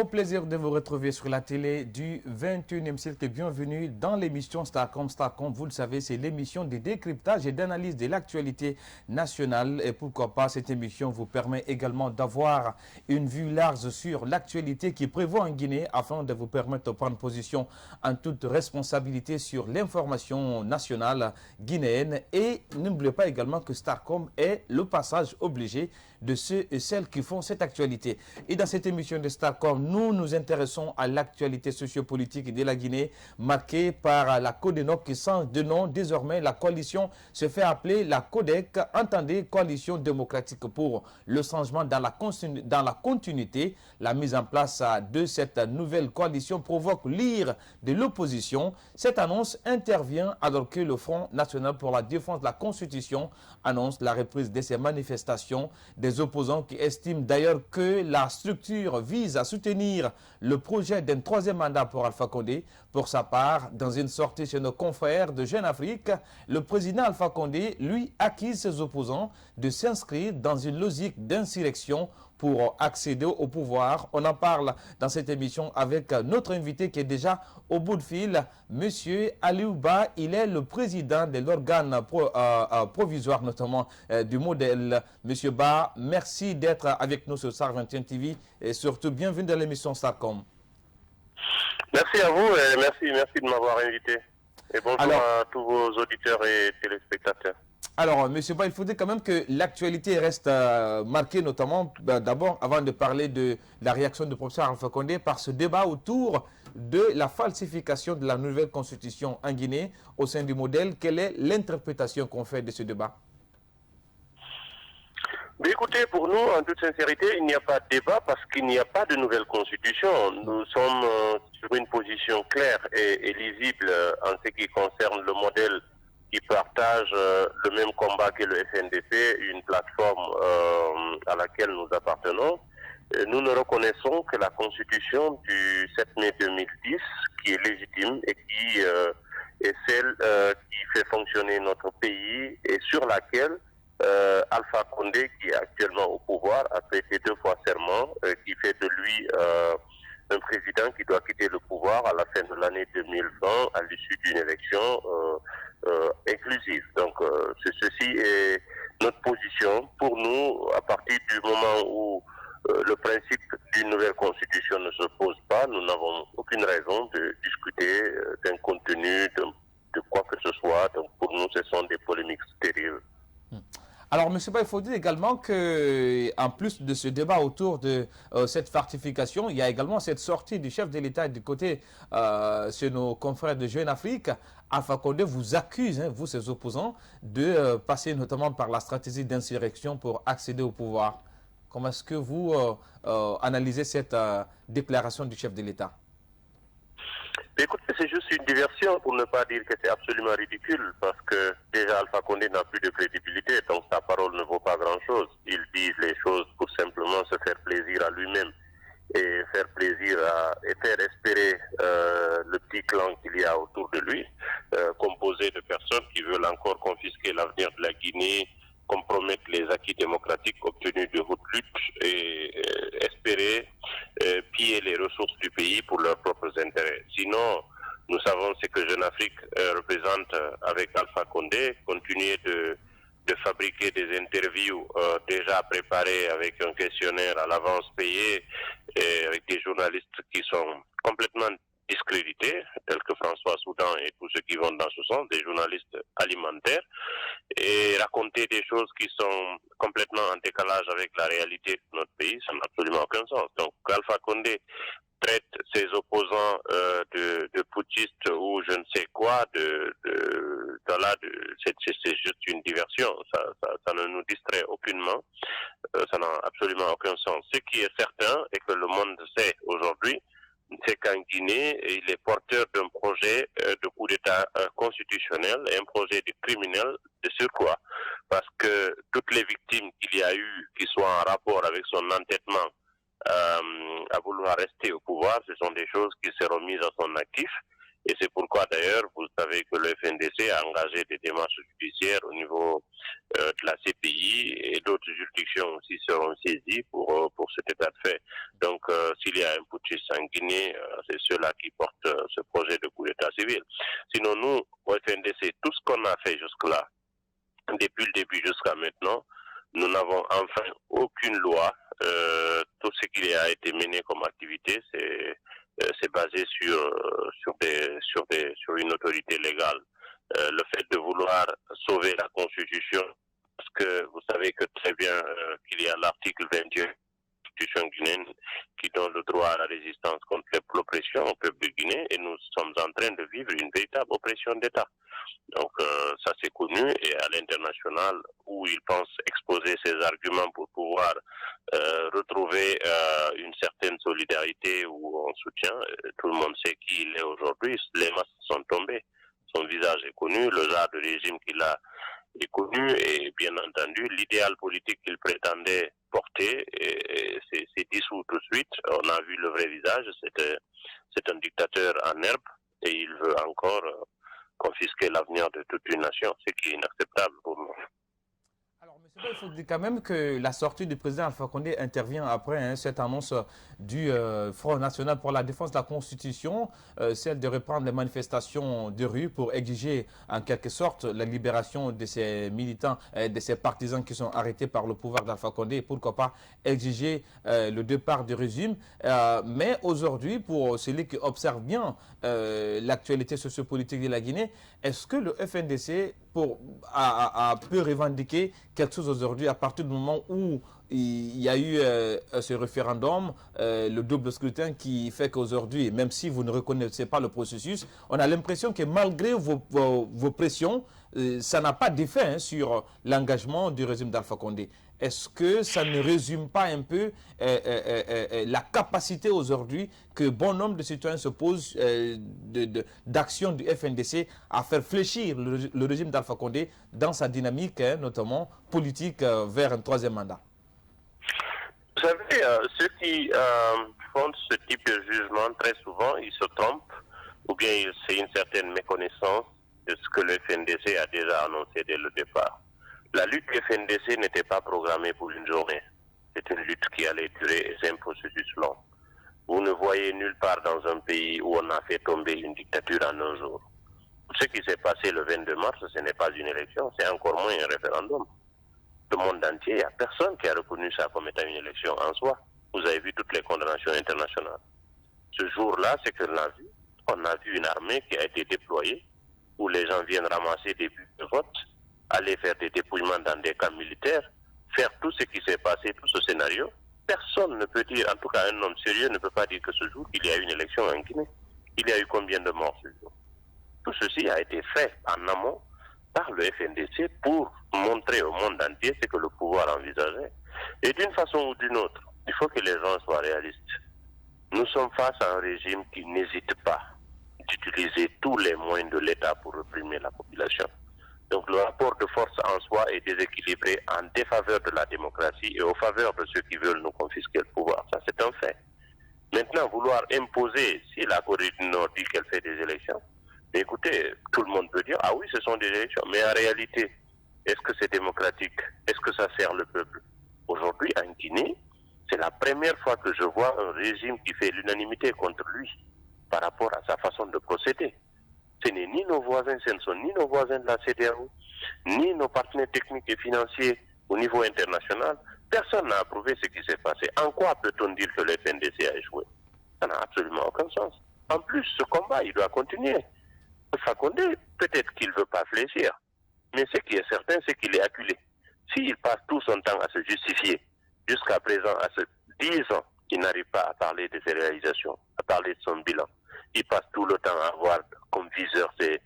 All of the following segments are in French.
Au plaisir de vous retrouver sur la télé du 21e siècle et bienvenue dans l'émission Starcom. Starcom, vous le savez, c'est l'émission de décryptage et d'analyse de l'actualité nationale. Et pourquoi pas, cette émission vous permet également d'avoir une vue large sur l'actualité qui prévaut en Guinée afin de vous permettre de prendre position en toute responsabilité sur l'information nationale guinéenne. Et n'oubliez pas également que Starcom est le passage obligé de ceux et celles qui font cette actualité. Et dans cette émission de Starcom, nous nous intéressons à l'actualité sociopolitique de la Guinée, marquée par la CODENOC qui change de nom. Désormais, la coalition se fait appeler la CODEC, entendez, Coalition démocratique pour le changement dans la continuité. La mise en place de cette nouvelle coalition provoque l'ire de l'opposition. Cette annonce intervient alors que le Front national pour la défense de la Constitution annonce la reprise de ces manifestations. Des opposants qui estiment d'ailleurs que la structure vise à soutenir le projet d'un troisième mandat pour Alpha Condé. Pour sa part, dans une sortie chez nos confrères de Jeune Afrique, le président Alpha Condé, lui, accuse ses opposants de s'inscrire dans une logique d'insurrection pour accéder au pouvoir. On en parle dans cette émission avec notre invité qui est déjà au bout de fil, Monsieur Aliou Ba. Il est le président de l'organe provisoire, notamment du modèle. Monsieur Ba, merci d'être avec nous sur Star 21 TV et surtout bienvenue dans l'émission Starcom. Merci à vous et merci de m'avoir invité. Et bonjour à tous vos auditeurs et téléspectateurs. Alors, Monsieur Ba, il faudrait quand même que l'actualité reste marquée, notamment, d'abord, avant de parler de la réaction du professeur Alpha Condé, par ce débat autour de la falsification de la nouvelle constitution en Guinée au sein du modèle. Quelle est l'interprétation qu'on fait de ce débat? Mais écoutez, pour nous, en toute sincérité, il n'y a pas de débat parce qu'il n'y a pas de nouvelle constitution. Nous sommes sur une position claire et lisible en ce qui concerne le modèle qui partage le même combat que le FNDP, une plateforme à laquelle nous appartenons. Nous ne reconnaissons que la constitution du 7 mai 2010, qui est légitime et qui est celle qui fait fonctionner notre pays et sur laquelle Alpha Condé, qui est actuellement au pouvoir, a prêté 2 fois serment, qui fait de lui un président qui doit quitter le pouvoir à la fin de l'année 2020 à l'issue d'une élection inclusive. Donc ceci est notre position. Pour nous, à partir du moment où le principe d'une nouvelle constitution ne se pose pas, nous n'avons aucune raison de discuter d'un contenu, de quoi que ce soit. Donc pour nous, ce sont des polémiques stériles. Alors, M. Ba, il faut dire également qu'en plus de ce débat autour de cette fortification, il y a également cette sortie du chef de l'État du côté chez nos confrères de Jeune Afrique. Alpha Condé vous accuse, vous, ses opposants, de passer notamment par la stratégie d'insurrection pour accéder au pouvoir. Comment est-ce que vous analysez cette déclaration du chef de l'État? Écoutez, c'est juste une diversion pour ne pas dire que c'est absolument ridicule parce que déjà Alpha Condé n'a plus de crédibilité, donc sa parole ne vaut pas grand-chose. Il dit les choses pour simplement se faire plaisir à lui-même et faire plaisir et faire espérer le petit clan qu'il y a autour de lui, composé de personnes qui veulent encore confisquer l'avenir de la Guinée, compromettre les acquis démocratiques obtenus de haute lutte et espérer piller les ressources du pays pour leurs propres intérêts. Sinon, nous savons ce que Jeune Afrique représente avec Alpha Condé, continuer de fabriquer des interviews déjà préparées avec un questionnaire à l'avance payé et avec des journalistes qui sont complètement discrédités, tels que François Soudan et tous ceux qui vont dans ce sens, des journalistes alimentaires, et raconter des choses qui sont complètement en décalage avec la réalité de notre pays, ça n'a absolument aucun sens. Donc Alpha Condé traite ses opposants de putschistes ou je ne sais quoi, c'est juste une diversion, ça ne nous distrait aucunement, ça n'a absolument aucun sens. Ce qui est certain et que le monde sait aujourd'hui, c'est qu'en Guinée, il est porteur d'un projet de coup d'État constitutionnel et un projet de criminel de surcroît. Parce que toutes les victimes qu'il y a eu, qui soient en rapport avec son entêtement à vouloir rester au pouvoir, ce sont des choses qui seront mises à son actif. Et c'est pourquoi d'ailleurs, vous savez que le FNDC a engagé des démarches judiciaires au niveau de la CPI et d'autres juridictions aussi seront saisies pour cet état de fait. Donc, s'il y a un putschiste en Guinée, c'est ceux-là qui portent ce projet de coup d'état civil. Sinon, nous, au FNDC, tout ce qu'on a fait jusque-là, depuis le début jusqu'à maintenant, nous n'avons enfin aucune loi. Tout ce qui a été mené comme activité, c'est basé sur une autorité légale. Le fait de vouloir sauver la Constitution, parce que vous savez que très bien qu'il y a l'article 21 de la Constitution guinéenne qui donne le droit à la résistance contre l'oppression au peuple guinéen, et nous sommes en train de vivre une véritable oppression d'État. Donc ça c'est connu, et à l'international où ils pensent exposer ces arguments pour pouvoir retrouver une certaine solidarité ou un soutien, tout le monde sait qui il est aujourd'hui, les masques sont tombés, son visage est connu, le genre de régime qu'il a est connu, et bien entendu l'idéal politique qu'il prétendait porter c'est dissous tout de suite. On a vu le vrai visage, c'est un dictateur en herbe, et il veut encore confisquer l'avenir de toute une nation, ce qui est inacceptable pour nous. Alors, M. Ba, il faut dire quand même que la sortie du président Alpha Condé intervient après cette annonce du Front National pour la défense de la Constitution, celle de reprendre les manifestations de rue pour exiger en quelque sorte la libération de ces militants, de ces partisans qui sont arrêtés par le pouvoir d'Alpha Condé, et pourquoi pas exiger le départ du régime. Mais aujourd'hui, pour celui qui observe bien l'actualité sociopolitique de la Guinée, est-ce que le FNDC peut revendiquer quelque chose aujourd'hui à partir du moment où il y a eu ce référendum, le double scrutin qui fait qu'aujourd'hui, même si vous ne reconnaissez pas le processus, on a l'impression que malgré vos pressions, ça n'a pas d'effet sur l'engagement du régime d'Alpha Condé. Est-ce que ça ne résume pas un peu la capacité aujourd'hui que bon nombre de citoyens se posent d'action du FNDC à faire fléchir le régime d'Alpha Condé dans sa dynamique, notamment politique, vers un troisième mandat? Vous savez, ceux qui font ce type de jugement, très souvent, ils se trompent, ou bien c'est une certaine méconnaissance de ce que le FNDC a déjà annoncé dès le départ. La lutte du FNDC n'était pas programmée pour une journée. C'est une lutte qui allait durer, et c'est un processus long. Vous ne voyez nulle part dans un pays où on a fait tomber une dictature en un jour. Ce qui s'est passé le 22 mars, ce n'est pas une élection, c'est encore moins un référendum. Le monde entier, il n'y a personne qui a reconnu ça comme étant une élection en soi. Vous avez vu toutes les condamnations internationales. Ce jour-là, c'est que on a vu une armée qui a été déployée, où les gens viennent ramasser des buts de vote, aller faire des dépouillements dans des camps militaires, faire tout ce qui s'est passé, tout ce scénario. Personne ne peut dire, en tout cas un homme sérieux ne peut pas dire que ce jour, il y a eu une élection en Guinée. Il y a eu combien de morts ce jour? Tout ceci a été fait en amont par le FNDC pour montrer au monde entier ce que le pouvoir envisageait. Et d'une façon ou d'une autre, il faut que les gens soient réalistes. Nous sommes face à un régime qui n'hésite pas d'utiliser tous les moyens de l'État pour réprimer la population. Donc le rapport de force en soi est déséquilibré en défaveur de la démocratie et au faveur de ceux qui veulent nous confisquer le pouvoir. Ça, c'est un fait. Maintenant, vouloir imposer, si la Corée du Nord dit qu'elle fait des élections, écoutez, tout le monde peut dire, ah oui, ce sont des élections. Mais en réalité, est-ce que c'est démocratique? Est-ce que ça sert le peuple? Aujourd'hui, en Guinée, c'est la première fois que je vois un régime qui fait l'unanimité contre lui par rapport à sa façon de procéder. Ce n'est ni nos voisins, ce ne sont ni nos voisins de la CEDEAO, ni nos partenaires techniques et financiers au niveau international. Personne n'a approuvé ce qui s'est passé. En quoi peut-on dire que le FNDC a échoué? Ça n'a absolument aucun sens. En plus, ce combat, il doit continuer. Fakonde, peut-être qu'il ne veut pas fléchir, mais ce qui est certain, c'est qu'il est acculé. S'il passe tout son temps à se justifier, jusqu'à présent, à se 10 ans, il n'arrive pas à parler de ses réalisations, à parler de son bilan. Il passe tout le temps à avoir comme viseur ses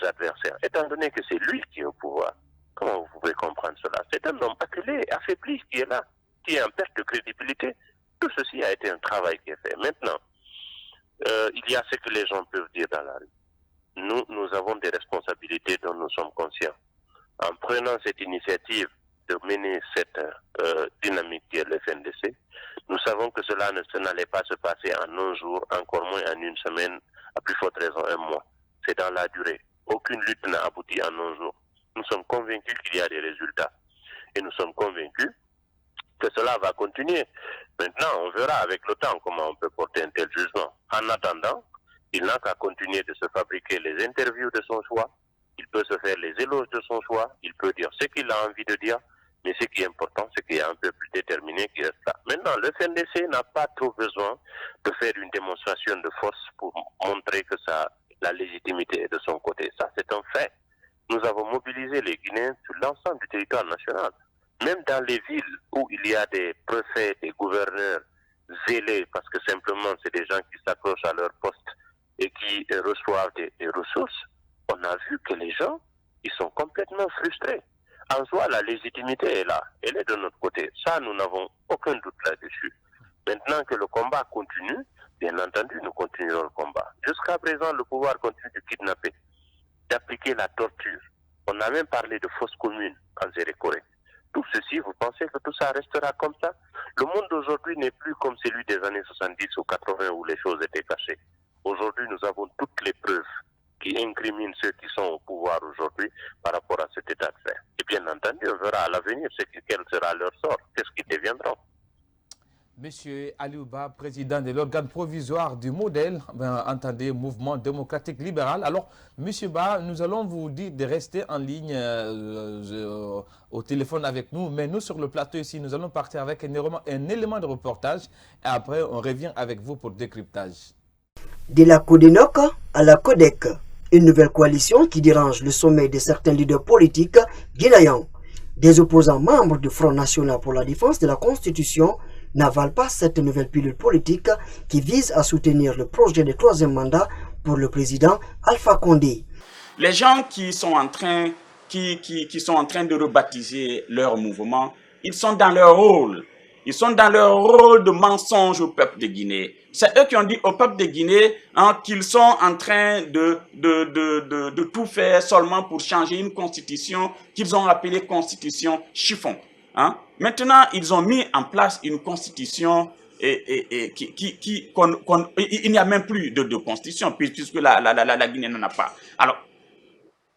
adversaires. Étant donné que c'est lui qui est au pouvoir, comment vous pouvez comprendre cela? C'est un homme acculé, affaibli, qui est là, qui est en perte de crédibilité. Tout ceci a été un travail qui est fait. Maintenant, il y a ce que les gens peuvent dire dans la rue. Nous avons des responsabilités dont nous sommes conscients. En prenant cette initiative de mener cette dynamique qui est le FNDC, nous savons que cela n'allait pas se passer en un jour, encore moins en une semaine, à plus forte raison 1 mois. C'est dans la durée. Aucune lutte n'a abouti en un jour. Nous sommes convaincus qu'il y a des résultats. Et nous sommes convaincus que cela va continuer. Maintenant, on verra avec le temps comment on peut porter un tel jugement. En attendant, il n'a qu'à continuer de se fabriquer les interviews de son choix. Il peut se faire les éloges de son choix. Il peut dire ce qu'il a envie de dire. Mais ce qui est important, c'est qu'il y a un peuple déterminé qui reste là. Maintenant, le FNDC n'a pas trop besoin de faire une démonstration de force pour montrer que la légitimité est de son côté. Ça, c'est un fait. Nous avons mobilisé les Guinéens sur l'ensemble du territoire national. Même dans les villes où il y a des préfets, des gouverneurs zélés, parce que simplement c'est des gens qui s'accrochent à leur poste et qui reçoivent des ressources, on a vu que les gens, ils sont complètement frustrés. En soi, la légitimité est là, elle est de notre côté. Ça, nous n'avons aucun doute là-dessus. Maintenant que le combat continue, bien entendu, nous continuerons le combat. Jusqu'à présent, le pouvoir continue de kidnapper, d'appliquer la torture. On a même parlé de fausses communes en Zérékoré. Tout ceci, vous pensez que tout ça restera comme ça? Le monde d'aujourd'hui n'est plus comme celui des années 70 ou 80 où les choses étaient cachées. Aujourd'hui, nous avons toutes les preuves qui incriminent ceux qui sont au pouvoir aujourd'hui par rapport à cet état de fait. Et bien entendu, on verra à l'avenir quel sera leur sort, qu'est-ce qui deviendra. Monsieur Aliouba, président de l'organe provisoire du modèle, entendez, Mouvement démocratique libéral. Alors, monsieur Ba, nous allons vous dire de rester en ligne au téléphone avec nous, mais nous, sur le plateau ici, nous allons partir avec un élément de reportage et après, on revient avec vous pour décryptage. De la Codenoc à la Codec, une nouvelle coalition qui dérange le sommet de certains leaders politiques guinéens. Des opposants membres du Front National pour la défense de la Constitution n'avalent pas cette nouvelle pilule politique qui vise à soutenir le projet de 3e mandat pour le président Alpha Condé. Les gens qui sont en train, qui sont en train de rebaptiser leur mouvement, ils sont dans leur rôle. Ils sont dans leur rôle de mensonge au peuple de Guinée. C'est eux qui ont dit au peuple de Guinée qu'ils sont en train de tout faire seulement pour changer une constitution qu'ils ont appelée constitution chiffon. Maintenant, ils ont mis en place une constitution il n'y a même plus de constitution puisque la Guinée n'en a pas. Alors,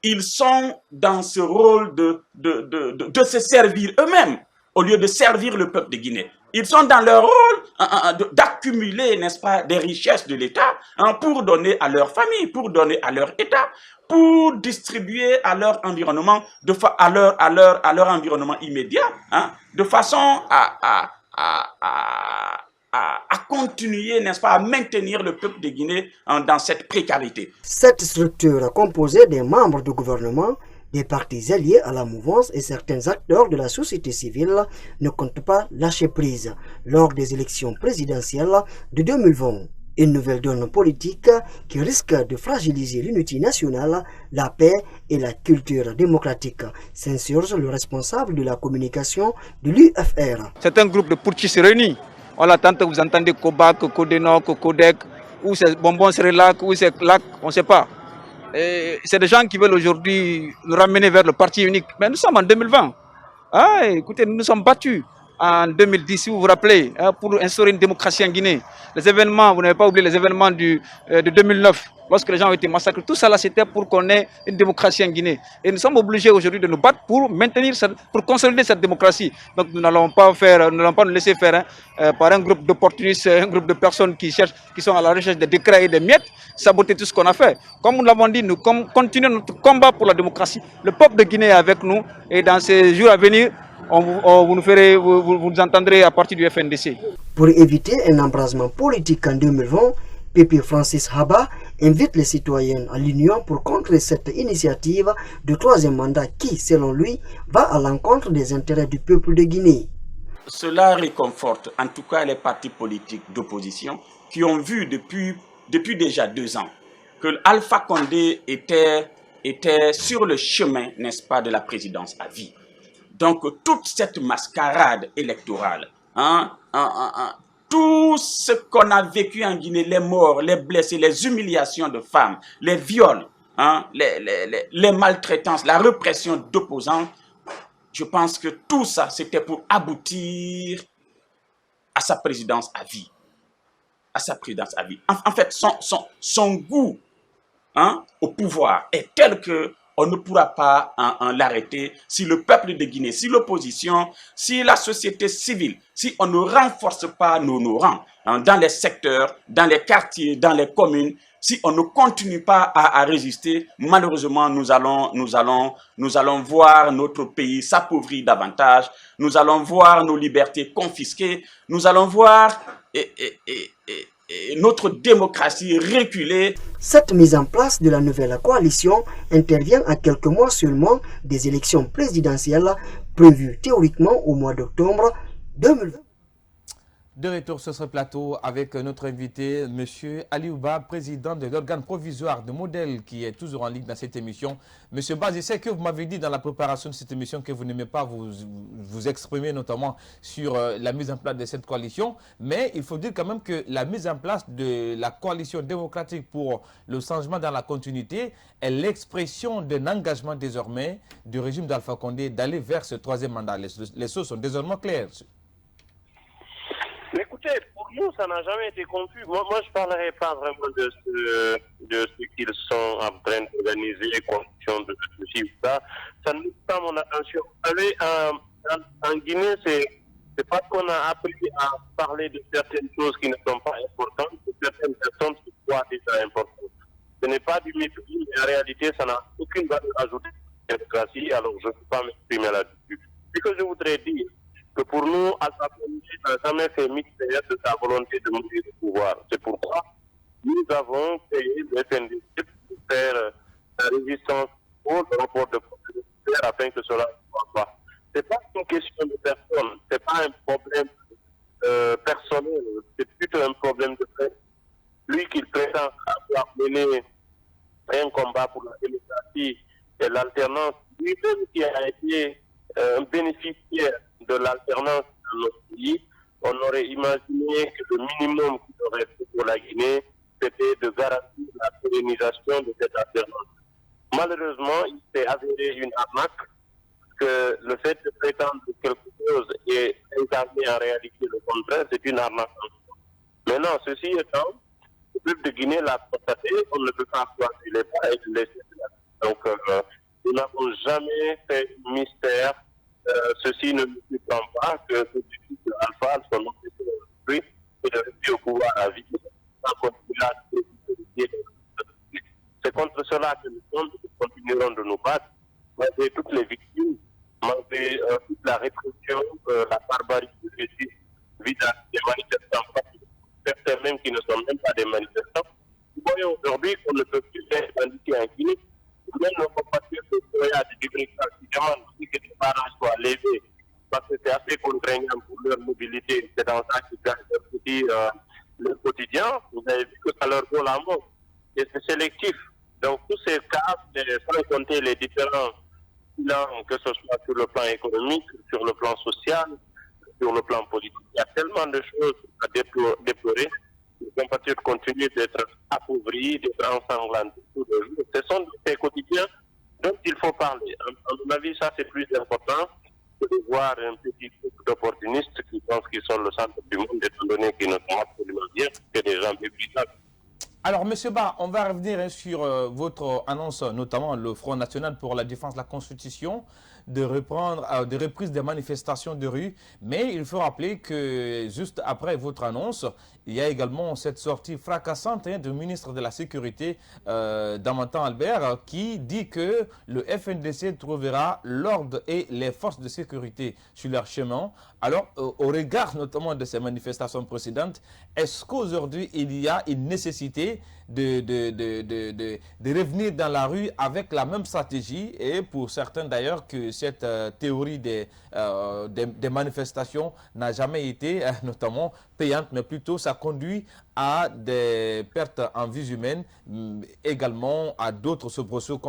ils sont dans ce rôle de se servir eux-mêmes au lieu de servir le peuple de Guinée. Ils sont dans leur rôle d'accumuler, n'est-ce pas, des richesses de l'État pour donner à leur famille, pour donner à leur État, pour distribuer à leur environnement, à leur environnement immédiat, de façon à continuer, n'est-ce pas, à maintenir le peuple de Guinée dans cette précarité. Cette structure composée des membres du gouvernement, des partis alliés à la mouvance et certains acteurs de la société civile ne comptent pas lâcher prise lors des élections présidentielles de 2020. Une nouvelle donne politique qui risque de fragiliser l'unité nationale, la paix et la culture démocratique, s'insurge le responsable de la communication de l'UFR. C'est un groupe de putschistes réunis. On l'attend, vous entendez Koba, Codenoc, Codec, ou c'est Bonbon Srelac, ou c'est Lac, on ne sait pas. C'est des gens qui veulent aujourd'hui nous ramener vers le parti unique. Mais nous sommes en 2020. Écoutez, nous nous sommes battus en 2010, si vous vous rappelez, pour instaurer une démocratie en Guinée. Les événements, vous n'avez pas oublié les événements de 2009, lorsque les gens ont été massacrés. Tout ça là, c'était pour qu'on ait une démocratie en Guinée. Et nous sommes obligés aujourd'hui de nous battre pour maintenir, pour consolider cette démocratie. Donc nous n'allons pas nous laisser faire par un groupe d'opportunistes, un groupe de personnes qui sont à la recherche des décrets et des miettes, saboter tout ce qu'on a fait. Comme nous l'avons dit, nous continuons notre combat pour la démocratie. Le peuple de Guinée est avec nous et dans ces jours à venir, vous nous entendrez à partir du FNDC. Pour éviter un embrasement politique en 2020, PP Francis Haba invite les citoyens à l'union pour contrer cette initiative de 3e mandat qui, selon lui, va à l'encontre des intérêts du peuple de Guinée. Cela réconforte en tout cas les partis politiques d'opposition qui ont vu depuis déjà 2 ans que Alpha Condé était sur le chemin, n'est-ce pas, de la présidence à vie. Donc, toute cette mascarade électorale, tout ce qu'on a vécu en Guinée, les morts, les blessés, les humiliations de femmes, les viols, les maltraitances, la répression d'opposants, je pense que tout ça, c'était pour aboutir à sa présidence à vie. à sa présidence à vie. En fait, son goût au pouvoir est tel que on ne pourra pas l'arrêter si le peuple de Guinée, si l'opposition, si la société civile, si on ne renforce pas nos rangs dans les secteurs, dans les quartiers, dans les communes, si on ne continue pas à résister, malheureusement, nous allons voir notre pays s'appauvrir davantage, nous allons voir nos libertés confisquées, nous allons voir notre démocratie reculer. Cette mise en place de la nouvelle coalition intervient à quelques mois seulement des élections présidentielles prévues théoriquement au mois d'octobre 2020. De retour sur ce plateau avec notre invité, M. Aliou Ba, président de l'organe provisoire de modèle qui est toujours en ligne dans cette émission. M. Ba, je sais que vous m'avez dit dans la préparation de cette émission que vous n'aimez pas vous exprimer notamment sur la mise en place de cette coalition, mais il faut dire quand même que la mise en place de la coalition démocratique pour le changement dans la continuité est l'expression d'un engagement désormais du régime d'Alpha Condé d'aller vers ce troisième mandat. Les choses sont désormais claires. Mais écoutez, pour nous, ça n'a jamais été confus. Moi, je ne parlerai pas vraiment de ce qu'ils sont en train d'organiser, conditions de ceci ou ça. Ça ne met pas mon attention. Vous savez, en Guinée, c'est parce qu'on a appris à parler de certaines choses qui ne sont pas importantes, que certaines personnes se croient déjà importantes. Ce n'est pas du mépris, mais en réalité, ça n'a aucune valeur ajoutée à la démocratie, alors je ne peux pas m'exprimer là-dessus. Ce que je voudrais dire, que pour nous, Alpha Condé n'a jamais fait mystère de sa volonté de monter au pouvoir. C'est pourquoi nous avons créé le FNDC pour faire la résistance au rapport de pouvoir afin que cela ne soit pas. Ce n'est pas une question de personne, ce n'est pas un problème personnel, c'est plutôt un problème de fait. Lui qui prétend avoir mené un combat pour la démocratie et l'alternance, lui-même qui a été un bénéficiaire de l'alternance dans notre pays, on aurait imaginé que le minimum qu'il aurait fait pour la Guinée, c'était de garantir la pérennisation de cette alternance. Malheureusement, il s'est avéré une arnaque, que le fait de prétendre quelque chose et incarner en réalité le contraire, c'est une arnaque. Maintenant, ceci étant, le peuple de Guinée l'a constaté, on ne peut pas croiser les bras et le laisser là. Donc, nous n'avons jamais fait mystère. Ceci ne nous surprend pas que ce type de Alpha, son objectif aujourd'hui, est de rester au pouvoir à vie, c'est contre cela que nous continuerons de nous battre, malgré toutes les victimes, malgré toute la répression, la barbarie de justice vis-à-vis des manifestants, certains même qui ne sont même pas des manifestants. Nous voyons aujourd'hui qu'on ne peut plus être indiqué en Guinée. Même nos compatriotes de Soya, de Gibraltar, qui demandent aussi que les barrages soient levés, parce que c'est assez contraignant pour leur mobilité. C'est dans ça qu'ils gagnent leur quotidien. Vous avez vu que ça leur vaut la mort. Et c'est sélectif. Donc, tous ces cas, sans compter les différents bilans, que ce soit sur le plan économique, sur le plan social, sur le plan politique, il y a tellement de choses à déplorer. Les compatriotes continuent d'être appauvris, d'être ensanglantés tous les jours. Ce sont ces quotidiens dont il faut parler. À mon avis, ça c'est plus important que de voir un petit groupe d'opportunistes qui pensent qu'ils sont le centre du monde, étant donné qu'ils ne sont absolument bien que des gens méprisables. Alors, M. Ba, on va revenir sur votre annonce, notamment le Front National pour la défense de la Constitution, de reprise des manifestations de rue. Mais il faut rappeler que juste après votre annonce, il y a également cette sortie fracassante du ministre de la Sécurité, Damantan Albert, qui dit que le FNDC trouvera l'ordre et les forces de sécurité sur leur chemin. Alors, au regard notamment de ces manifestations précédentes, est-ce qu'aujourd'hui il y a une nécessité de revenir dans la rue avec la même stratégie, et pour certains d'ailleurs que cette théorie des manifestations n'a jamais été notamment payante, mais plutôt ça conduit à des pertes en vies humaines, également à d'autres soubresauts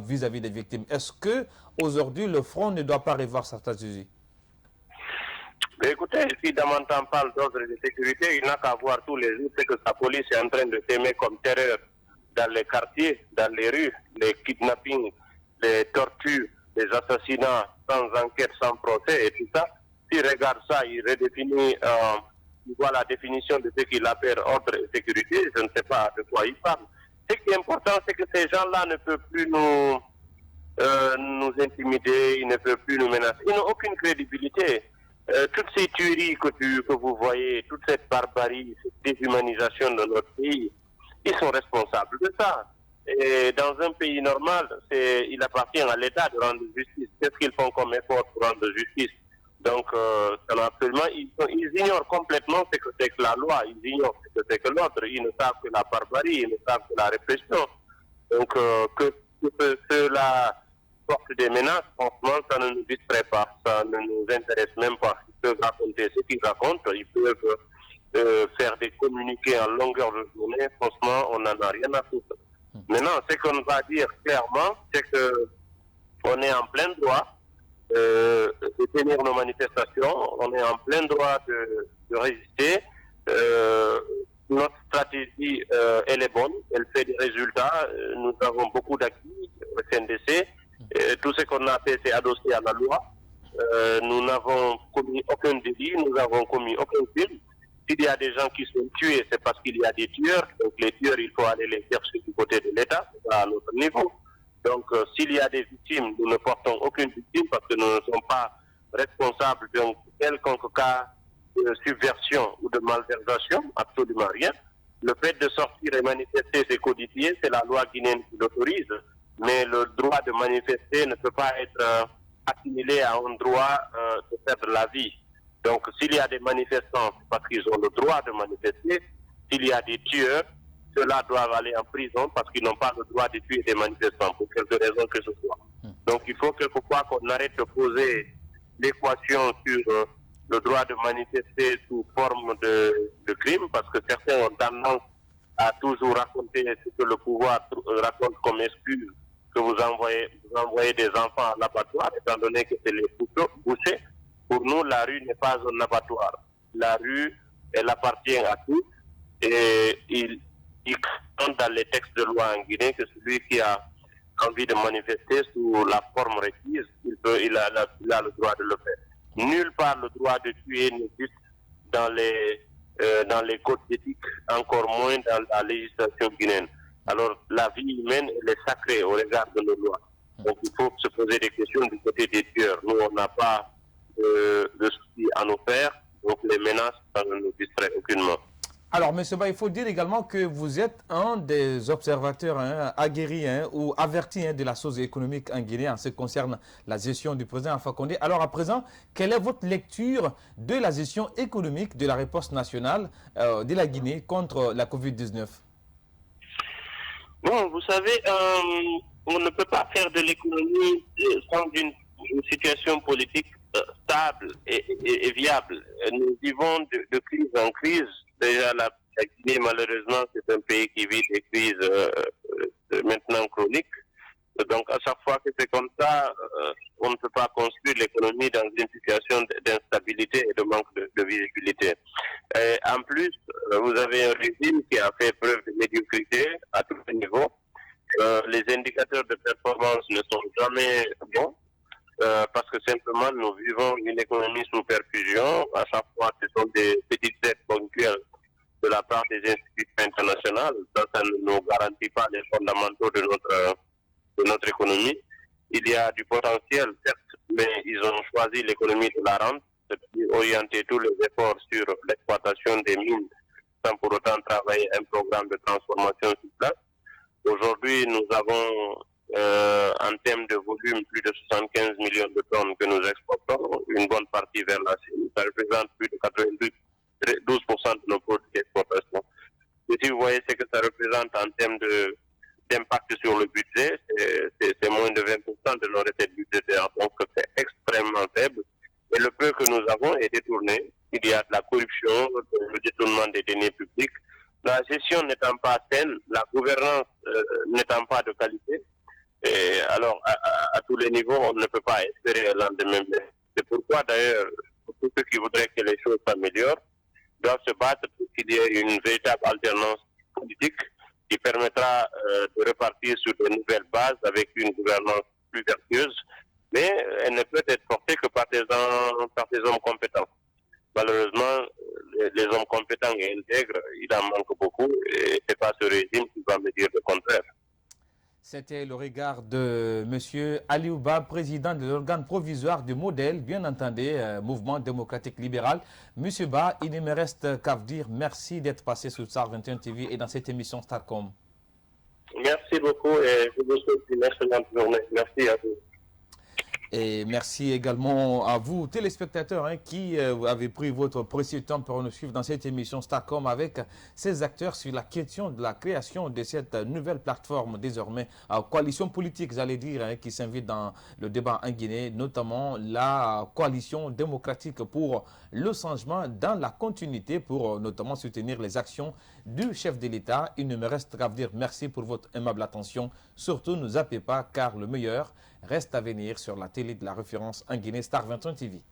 vis-à-vis des victimes. Est-ce que aujourd'hui le front ne doit pas revoir sa stratégie? Mais écoutez, si Damantan parle d'ordre de sécurité, il n'a qu'à voir tous les jours ce que sa police est en train de s'aimer comme terreur dans les quartiers, dans les rues, les kidnappings, les tortures, les assassinats sans enquête, sans procès et tout ça. S'il regarde ça, il redéfinit qui voit la définition de ce qu'il appelle ordre et sécurité, je ne sais pas de quoi il parle. Ce qui est important, c'est que ces gens-là ne peuvent plus nous intimider, ils ne peuvent plus nous menacer. Ils n'ont aucune crédibilité. Toutes ces tueries que vous voyez, toute cette barbarie, cette déshumanisation de notre pays, ils sont responsables de ça. Et dans un pays normal, il appartient à l'État de rendre justice. Qu'est-ce qu'ils font comme effort pour rendre justice? Donc, absolument, ils ignorent complètement ce que c'est que la loi, ils ignorent ce que c'est que l'autre, ils ne savent que la barbarie, ils ne savent que la répression. Donc, que cela porte des menaces, franchement, ça ne nous distrait pas, ça ne nous intéresse même pas. Ils peuvent raconter ce qu'ils racontent, ils peuvent faire des communiqués en longueur de journée, franchement, on n'en a rien à foutre. Maintenant, ce qu'on va dire clairement, c'est qu'on est en plein droit de tenir nos manifestations, on est en plein droit de résister. Notre stratégie, elle est bonne, elle fait des résultats. Nous avons beaucoup d'acquis au CNDC. Tout ce qu'on a fait, c'est adossé à la loi. Nous n'avons commis aucun délit, nous n'avons commis aucun crime. S'il y a des gens qui sont tués, c'est parce qu'il y a des tueurs. Donc les tueurs, il faut aller les chercher du côté de l'État, à notre niveau. Donc s'il y a des victimes, nous ne portons aucune victime parce que nous ne sommes pas responsables d'un quelconque cas de subversion ou de malversation, absolument rien. Le fait de sortir et manifester, c'est codifié, c'est la loi guinéenne qui l'autorise. Mais le droit de manifester ne peut pas être assimilé à un droit de perdre la vie. Donc, s'il y a des manifestants, c'est parce qu'ils ont le droit de manifester. S'il y a des tueurs, ceux-là doivent aller en prison parce qu'ils n'ont pas le droit de tuer des manifestants pour quelque raison que ce soit. Donc, il faut quelquefois qu'on arrête de poser l'équation sur le droit de manifester sous forme de crime parce que certains ont tendance à toujours raconter ce que le pouvoir raconte comme excuse que vous envoyez des enfants à l'abattoir, étant donné que c'est les bouchers. Pour nous, la rue n'est pas un abattoir. La rue, elle appartient à tous et il compte dans les textes de loi en Guinée que celui qui a envie de manifester sous la forme requise, il a le droit de le faire. Nulle part le droit de tuer n'existe dans les codes éthiques, encore moins dans la législation guinéenne. Alors, la vie humaine, elle est sacrée au regard de nos lois. Donc, il faut se poser des questions du côté des tueurs. Nous, on n'a pas de soucis à nous faire, donc les menaces, ça ne nous distrait aucunement. Alors, M. Ba, il faut dire également que vous êtes un des observateurs aguerris ou avertis de la socio-économique en Guinée en ce qui concerne la gestion du président Alpha Condé. Alors, à présent, quelle est votre lecture de la gestion économique de la riposte nationale de la Guinée contre la COVID-19? Bon, vous savez, on ne peut pas faire de l'économie sans une situation politique stable et viable. Nous vivons de crise en crise. Déjà, la Guinée, malheureusement, c'est un pays qui vit des crises maintenant chroniques. Donc, à chaque fois que c'est comme ça, on ne peut pas construire l'économie dans une situation d'instabilité et de manque de visibilité. Et en plus, vous avez un régime qui a fait preuve de médiocrité à tous les niveaux. Les indicateurs de performance ne sont jamais bons parce que simplement nous vivons une économie sous perfusion. À chaque fois, ce sont des petites aides ponctuelles de la part des institutions internationales. Ça ne nous garantit pas les fondamentaux de notre économie. Il y a du potentiel, certes, mais ils ont choisi l'économie de la rente, orienter tous les efforts sur l'exploitation des mines sans pour autant travailler un programme de transformation sur place. Aujourd'hui, nous avons en termes de volume plus de 75 millions de tonnes que nous exportons, une bonne partie vers la Chine. Ça représente plus de 12% de nos produits d'exportation. Et si vous voyez ce que ça représente en termes d'impact sur le budget, c'est moins de 20% de nos recettes budgétaires. Donc c'est extrêmement faible. Et le peu que nous avons est détourné. Il y a de la corruption, le détournement des deniers publics. La gestion n'étant pas saine, la gouvernance n'étant pas de qualité, et alors à tous les niveaux, on ne peut pas espérer un lendemain. C'est pourquoi d'ailleurs, tous ceux qui voudraient que les choses s'améliorent doivent se battre pour qu'il y ait une véritable alternance politique qui permettra de repartir sur de nouvelles bases avec une gouvernance plus vertueuse, mais elle ne peut être portée que par des hommes compétents. Malheureusement, les hommes compétents et intègres, il en manque beaucoup et ce n'est pas ce régime qui va me dire le contraire. C'était le regard de M. Aliouba, président de l'organe provisoire du modèle, bien entendu, Mouvement démocratique libéral. M. Ba, il ne me reste qu'à vous dire merci d'être passé sur Star 21 TV et dans cette émission Starcom. Merci beaucoup et je vous souhaite une excellente journée. Merci à vous. Et merci également à vous, téléspectateurs, qui avez pris votre précieux temps pour nous suivre dans cette émission Starcom avec ces acteurs sur la question de la création de cette nouvelle plateforme désormais à coalition politique, j'allais dire, qui s'invite dans le débat en Guinée, notamment la coalition démocratique pour le changement dans la continuité pour notamment soutenir les actions du chef de l'État. Il ne me reste qu'à vous dire merci pour votre aimable attention. Surtout, ne zappez pas car le meilleur reste à venir sur la télé de la référence en Guinée, Star 21 TV.